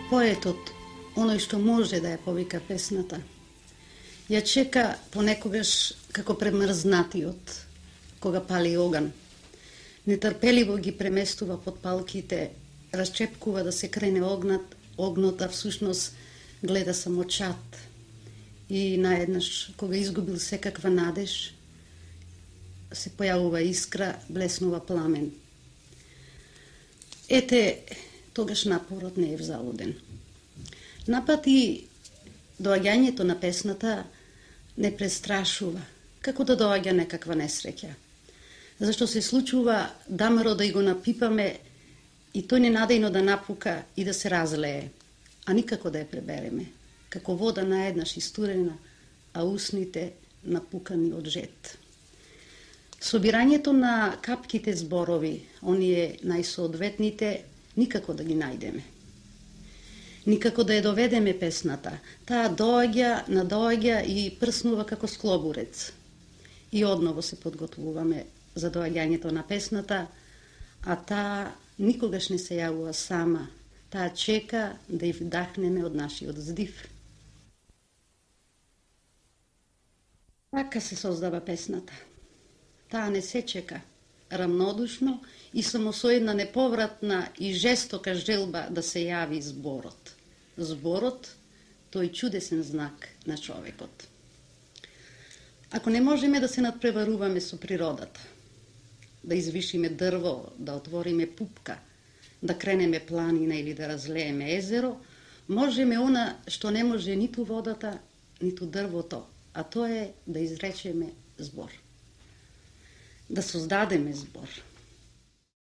Поетот, оној што може да ја повика песната, ја чека понекогаш како премрзнатиот, кога пали оган. Нетрпеливо ги преместува под палките, расчепкува да се крене огнот, а всушност гледа само чат. И наеднаш, кога изгубил секаква надеж, се појавува искра, блеснува пламен. Ете, тогаш напорот не е взалуден. Напати доаѓањето на песната не престрашува, како да доаѓа некаква несреќа. Зашто се случува дамаро да и го напипаме и тој ненадејно да напука и да се разлее, а никако да ја пребереме, како вода наеднаш истурена, а усните напукани од жет. Собирањето на капките зборови, оние најсоодветните, никако да ги најдеме. Никако да ја доведеме песната. Таа доаѓа, надоаѓа и прснува како склобурец. И одново се подготвуваме за доаѓањето на песната, а таа никогаш не се јавува сама. Таа чека да ја вдахнеме од нашиот здив. Така се создава песната. Таа не се чека, рамнодушно и само со една неповратна и жестока желба да се јави зборот. Зборот, тој чудесен знак на човекот. Ако не можеме да се надпреваруваме со природата, да извишиме дрво, да отвориме пупка, да кренеме планина или да разлееме езеро, можеме она што не може ниту водата, ниту дрвото, а тоа е да изречеме збор. Да создадеме збор.